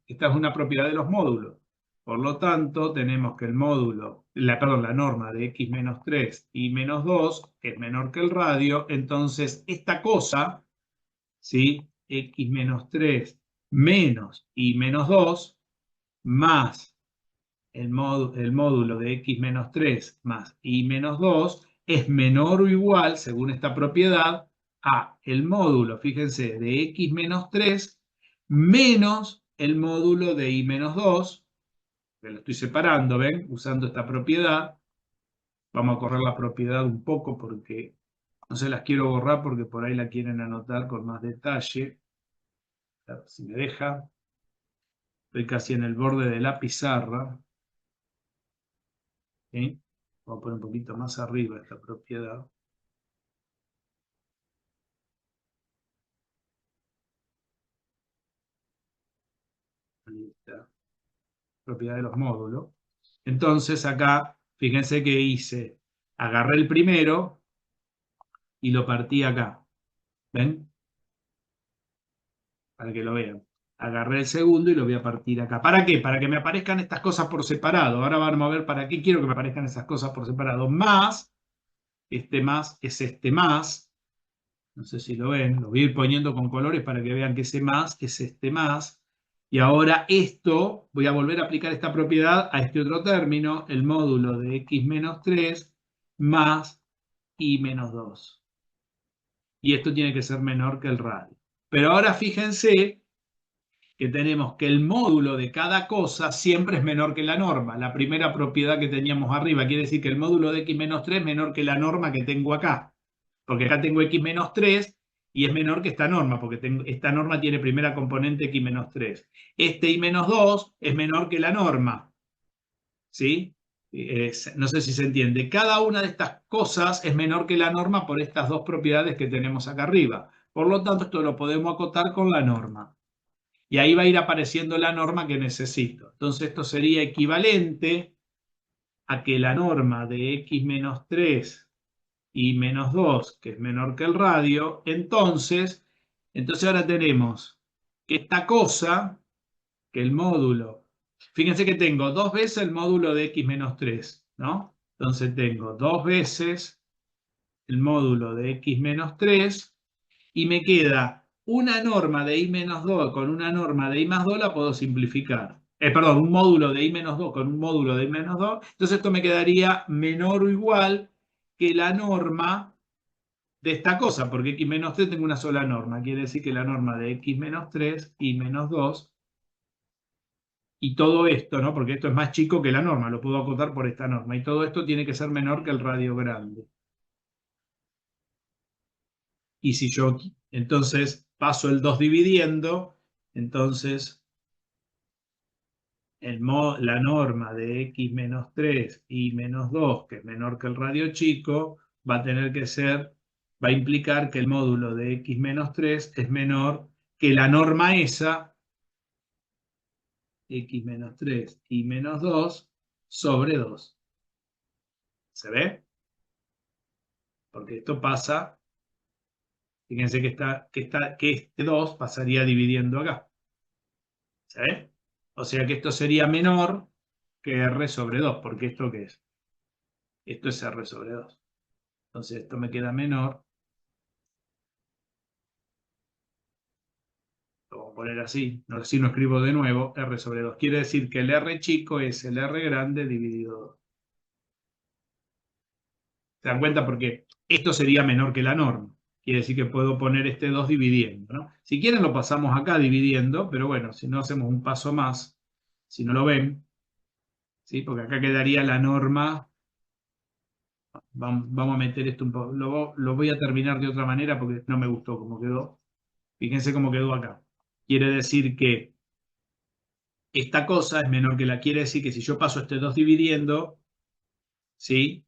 Esta es una propiedad de los módulos. Por lo tanto, tenemos que el módulo, la norma de x menos 3 y menos 2 es menor que el radio. Entonces, esta cosa, ¿sí?, x menos 3 menos y menos 2 más el módulo de x menos 3 más y menos 2 es menor o igual, según esta propiedad, a el módulo, fíjense, de x menos 3 menos el módulo de y menos 2, que lo estoy separando, ¿ven? Usando esta propiedad. Vamos a correr la propiedad un poco porque no se las quiero borrar porque por ahí la quieren anotar con más detalle. A ver si me deja. Estoy casi en el borde de la pizarra. ¿Sí? Vamos a poner un poquito más arriba esta propiedad. Ahí está. Propiedad de los módulos. Entonces acá, fíjense que hice, agarré el primero y lo partí acá. ¿Ven? Para que lo vean. Agarré el segundo y lo voy a partir acá. ¿Para qué? Para que me aparezcan estas cosas por separado. Ahora vamos a ver para qué quiero que me aparezcan esas cosas por separado. Más, este más es este más. No sé si lo ven, lo voy a ir poniendo con colores para que vean que ese más es este más. Y ahora esto, voy a volver a aplicar esta propiedad a este otro término, el módulo de x menos 3 más y menos 2. Y esto tiene que ser menor que el radio. Pero ahora fíjense que tenemos que el módulo de cada cosa siempre es menor que la norma. La primera propiedad que teníamos arriba quiere decir que el módulo de x menos 3 es menor que la norma que tengo acá. Porque acá tengo x menos 3 y es menor que esta norma, porque esta norma tiene primera componente x menos 3. Este y menos 2 es menor que la norma. ¿Sí? No sé si se entiende. Cada una de estas cosas es menor que la norma por estas dos propiedades que tenemos acá arriba. Por lo tanto, esto lo podemos acotar con la norma. Y ahí va a ir apareciendo la norma que necesito. Entonces esto sería equivalente a que la norma de x menos 3 y menos 2, que es menor que el radio, entonces ahora tenemos que esta cosa, que el módulo, fíjense que tengo dos veces el módulo de x menos 3, ¿no? Entonces tengo dos veces el módulo de x menos 3 y me queda una norma de i menos 2 con una norma de i más 2, la puedo simplificar. Perdón, un módulo de i menos 2 con un módulo de i menos 2. Entonces esto me quedaría menor o igual que la norma de esta cosa, porque x menos 3 tengo una sola norma. Quiere decir que la norma de x menos 3 y menos 2 y todo esto, ¿no? Porque esto es más chico que la norma, lo puedo acotar por esta norma. Y todo esto tiene que ser menor que el radio grande. Y si yo entonces paso el 2 dividiendo, entonces la norma de x menos 3 y menos 2, que es menor que el radio chico, va a tener que ser, va a implicar que el módulo de x menos 3 es menor que la norma esa, x menos 3 y menos 2 sobre 2. ¿Se ve? Porque esto pasa, fíjense que este 2 pasaría dividiendo acá. ¿Se ve? O sea que esto sería menor que r sobre 2, porque ¿esto qué es? Esto es r sobre 2. Entonces esto me queda menor. Lo voy a poner así, así no escribo de nuevo, r sobre 2. Quiere decir que el r chico es el r grande dividido 2. ¿Se dan cuenta? Porque esto sería menor que la norma. Quiere decir que puedo poner este 2 dividiendo, ¿no? Si quieren lo pasamos acá dividiendo, pero bueno, si no hacemos un paso más, si no lo ven, ¿sí? Porque acá quedaría la norma. Vamos a meter esto un poco. Lo voy a terminar de otra manera porque no me gustó cómo quedó. Fíjense cómo quedó acá. Quiere decir que esta cosa es menor que la. Quiere decir que si yo paso este 2 dividiendo, ¿sí?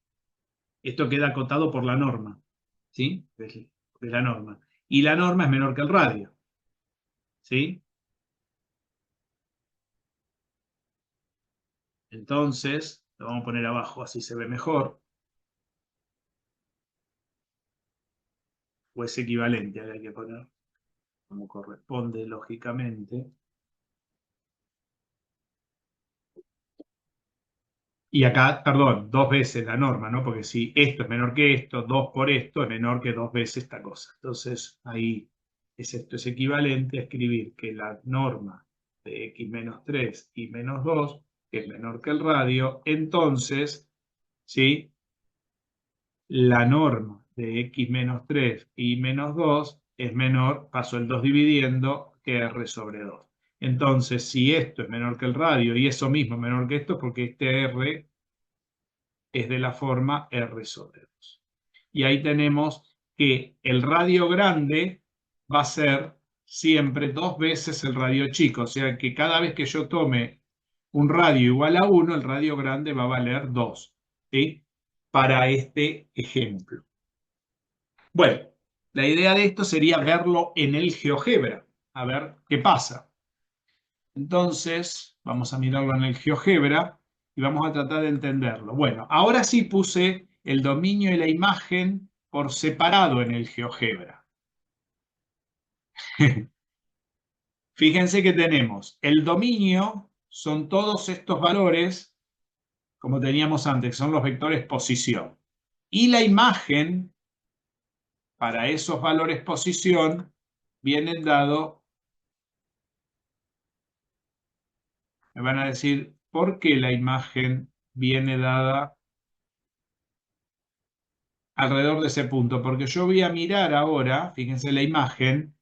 Esto queda acotado por la norma, ¿sí? Es la norma. Y la norma es menor que el radio, ¿sí? Entonces, lo vamos a poner abajo, así se ve mejor. O es equivalente, ahora hay que poner como corresponde lógicamente. Y acá, perdón, 2 veces la norma, ¿no? Porque si esto es menor que esto, 2 por esto es menor que 2 veces esta cosa. Entonces, ahí esto es equivalente a escribir que la norma de x menos 3 y menos 2 que es menor que el radio. Entonces, ¿sí? La norma de x menos 3 y menos 2 es menor, paso el 2 dividiendo, que r sobre 2. Entonces, si esto es menor que el radio y eso mismo es menor que esto, porque este r es de la forma r sobre 2. Y ahí tenemos que el radio grande va a ser siempre 2 veces el radio chico. O sea que cada vez que yo tome un radio igual a 1, el radio grande va a valer 2. ¿Sí? Para este ejemplo. Bueno, la idea de esto sería verlo en el GeoGebra, a ver qué pasa. Entonces, vamos a mirarlo en el GeoGebra y vamos a tratar de entenderlo. Bueno, ahora sí puse el dominio y la imagen por separado en el GeoGebra. Fíjense que tenemos el dominio, son todos estos valores, como teníamos antes, son los vectores posición. Y la imagen, para esos valores posición, vienen dados. Me van a decir, ¿por qué la imagen viene dada alrededor de ese punto? Porque yo voy a mirar ahora, fíjense la imagen,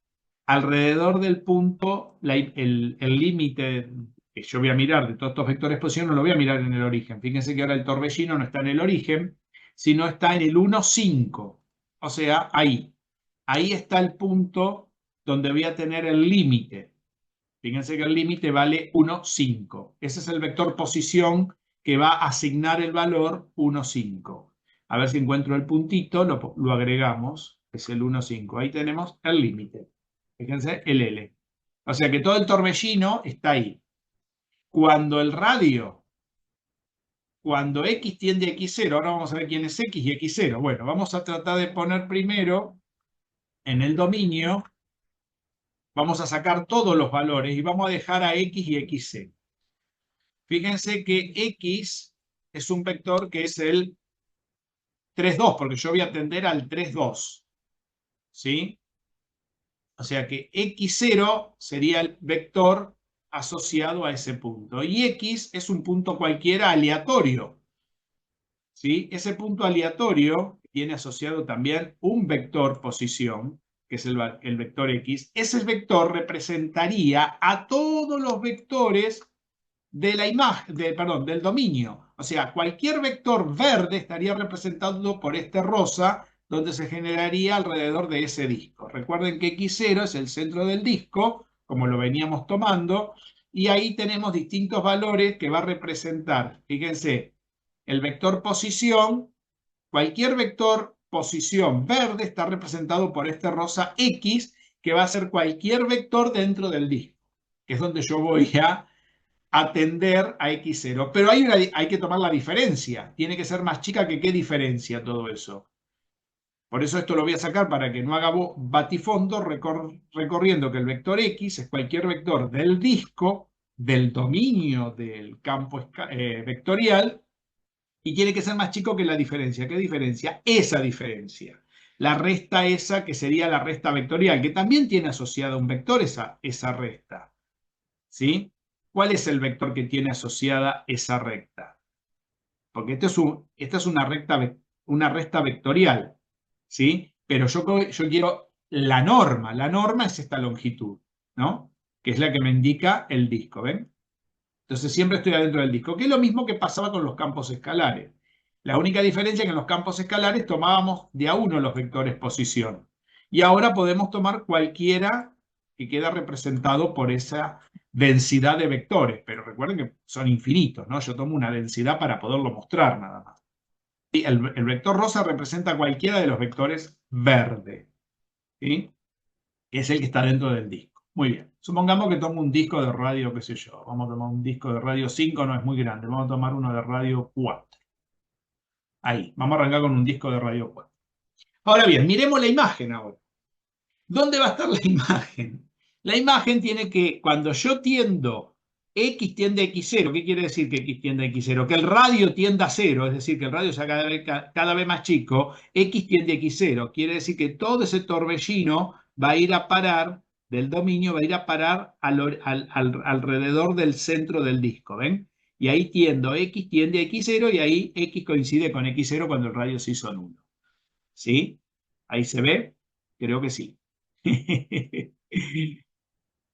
alrededor del punto, el límite que yo voy a mirar de todos estos vectores posición, no lo voy a mirar en el origen. Fíjense que ahora el torbellino no está en el origen, sino está en el 1,5. O sea, ahí. Ahí está el punto donde voy a tener el límite. Fíjense que el límite vale 1,5. Ese es el vector posición que va a asignar el valor 1,5. A ver si encuentro el puntito, lo agregamos, es el 1,5. Ahí tenemos el límite. Fíjense, el L. O sea que todo el torbellino está ahí. Cuando el radio, cuando x tiende a x0, ahora vamos a ver quién es x y x0. Bueno, vamos a tratar de poner primero en el dominio, vamos a sacar todos los valores y vamos a dejar a x y x0. Fíjense que x es un vector que es el 3,2, porque yo voy a tender al 3,2. ¿Sí? O sea que x0 sería el vector asociado a ese punto. Y x es un punto cualquiera aleatorio. ¿Sí? Ese punto aleatorio tiene asociado también un vector posición, que es el vector x. Ese vector representaría a todos los vectores de la imagen, perdón, del dominio. O sea, cualquier vector verde estaría representado por este rosa, donde se generaría alrededor de ese disco. Recuerden que x0 es el centro del disco, como lo veníamos tomando, y ahí tenemos distintos valores que va a representar, fíjense, el vector posición, cualquier vector posición verde está representado por este rosa x, que va a ser cualquier vector dentro del disco, que es donde yo voy a a tender a x0. Pero hay que tomar la diferencia. Tiene que ser más chica que qué diferencia todo eso. Por eso esto lo voy a sacar para que no haga batifondo, recorriendo que el vector x es cualquier vector del disco, del dominio del campo vectorial, y tiene que ser más chico que la diferencia. ¿Qué diferencia? Esa diferencia. La resta esa, que sería la resta vectorial, que también tiene asociada un vector esa resta. ¿Sí? ¿Cuál es el vector que tiene asociada esta recta? Porque esta es una resta vectorial, ¿sí? Pero yo quiero la norma. La norma es esta longitud, ¿no? Que es la que me indica el disco, ¿ven? Entonces siempre estoy adentro del disco, que es lo mismo que pasaba con los campos escalares. La única diferencia es que en los campos escalares tomábamos de a uno los vectores posición. Y ahora podemos tomar cualquiera que queda representado por esa densidad de vectores. Pero recuerden que son infinitos, ¿no? Yo tomo una densidad para poderlo mostrar nada más. Y el vector rosa representa cualquiera de los vectores verde, ¿sí? Es el que está dentro del disco. Muy bien. Supongamos que tomo un disco de radio, qué sé yo. Vamos a tomar un disco de radio 5, no es muy grande. Vamos a tomar uno de radio 4. Ahí, vamos a arrancar con un disco de radio 4. Ahora bien, miremos la imagen ahora. ¿Dónde va a estar la imagen? La imagen tiene que, cuando yo tiendo, X tiende a X0, ¿qué quiere decir que X tiende a X0? Que el radio tienda a 0, es decir, que el radio sea cada vez más chico, X tiende a X0. Quiere decir que todo ese torbellino va a ir a parar, del dominio, va a ir a parar alrededor del centro del disco, ¿ven? Y ahí tiendo, X tiende a X0 y ahí X coincide con X0 cuando el radio se hizo en 1. ¿Sí? ¿Ahí se ve? Creo que sí.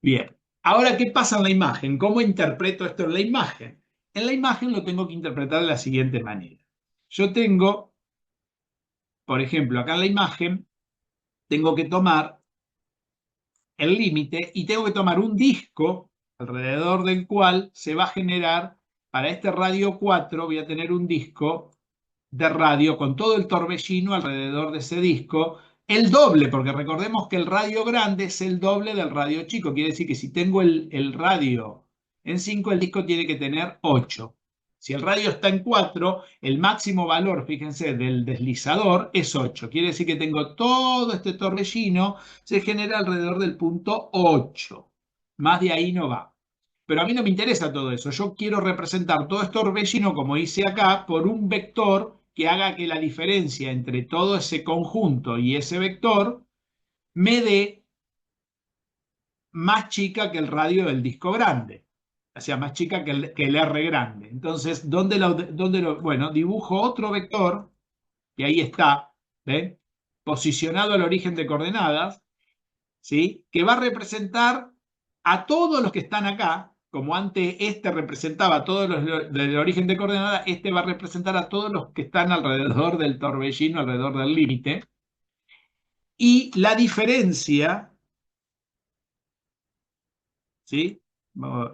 Bien, ahora, ¿qué pasa en la imagen? ¿Cómo interpreto esto en la imagen? En la imagen lo tengo que interpretar de la siguiente manera. Yo tengo, por ejemplo, acá en la imagen, tengo que tomar el límite y tengo que tomar un disco alrededor del cual se va a generar, para este radio 4, voy a tener un disco de radio con todo el torbellino alrededor de ese disco, el doble, porque recordemos que el radio grande es el doble del radio chico. Quiere decir que si tengo el radio en 5, el disco tiene que tener 8. Si el radio está en 4, el máximo valor, fíjense, del deslizador es 8. Quiere decir que tengo todo este torbellino, se genera alrededor del punto 8. Más de ahí no va. Pero a mí no me interesa todo eso. Yo quiero representar todo este torbellino, como hice acá, por un vector que haga que la diferencia entre todo ese conjunto y ese vector me dé más chica que el radio del disco grande. O sea, más chica que el R grande. Entonces, bueno, dibujo otro vector, que ahí está, ¿ven? Posicionado al origen de coordenadas, ¿sí? Que va a representar a todos los que están acá. Como antes este representaba a todos los del origen de coordenadas, este va a representar a todos los que están alrededor del torbellino, alrededor del límite. Y la diferencia, ¿sí?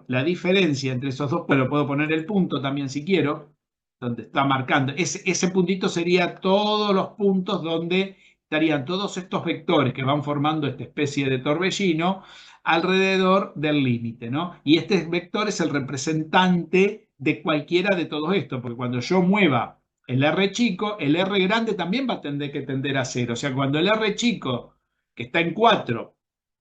La diferencia entre esos dos, pero puedo poner el punto también si quiero, donde está marcando. Ese puntito sería todos los puntos donde estarían todos estos vectores que van formando esta especie de torbellino alrededor del límite, ¿no? Y este vector es el representante de cualquiera de todo esto, porque cuando yo mueva el R chico, el R grande también va a tener que tender a 0. O sea, cuando el R chico, que está en 4,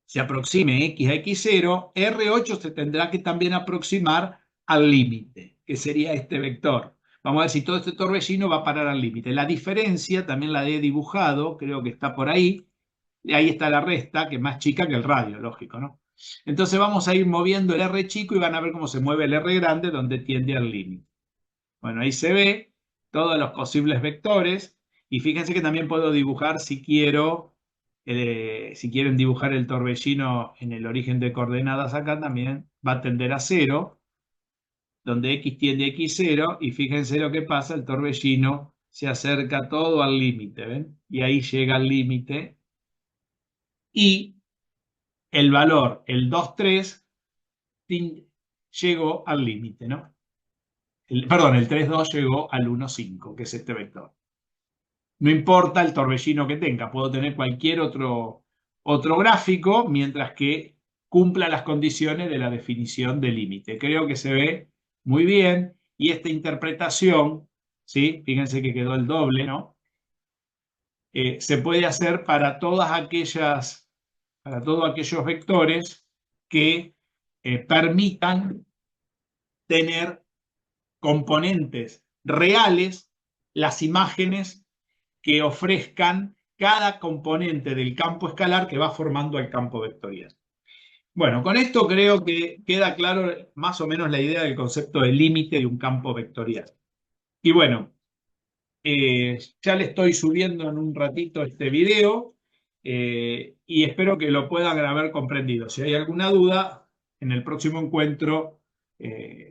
se aproxime X a X0, R8 se tendrá que también aproximar al límite, que sería este vector. Vamos a ver si todo este torbellino va a parar al límite. La diferencia también la he dibujado, creo que está por ahí. Y ahí está la resta, que es más chica que el radio, lógico, ¿no? Entonces vamos a ir moviendo el R chico y van a ver cómo se mueve el R grande donde tiende al límite. Bueno, ahí se ve todos los posibles vectores. Y fíjense que también puedo dibujar si quiero, si quieren dibujar el torbellino en el origen de coordenadas acá también va a tender a 0, donde X tiende a X0, y fíjense lo que pasa, el torbellino se acerca todo al límite, ¿ven? Y ahí llega al límite, y el valor, el 2,3, llegó al límite, ¿no? Perdón, el 3,2 llegó al 1,5, que es este vector. No importa el torbellino que tenga, puedo tener cualquier otro gráfico, mientras que cumpla las condiciones de la definición de límite. Creo que se ve muy bien y esta interpretación, ¿sí? Fíjense que quedó el doble, ¿no? Se puede hacer para para todos aquellos vectores que permitan tener componentes reales, las imágenes que ofrezcan cada componente del campo escalar que va formando el campo vectorial. Bueno, con esto creo que queda claro más o menos la idea del concepto de límite de un campo vectorial. Y bueno, ya le estoy subiendo en un ratito este video y espero que lo puedan haber comprendido. Si hay alguna duda, en el próximo encuentro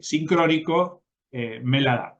sincrónico me la da.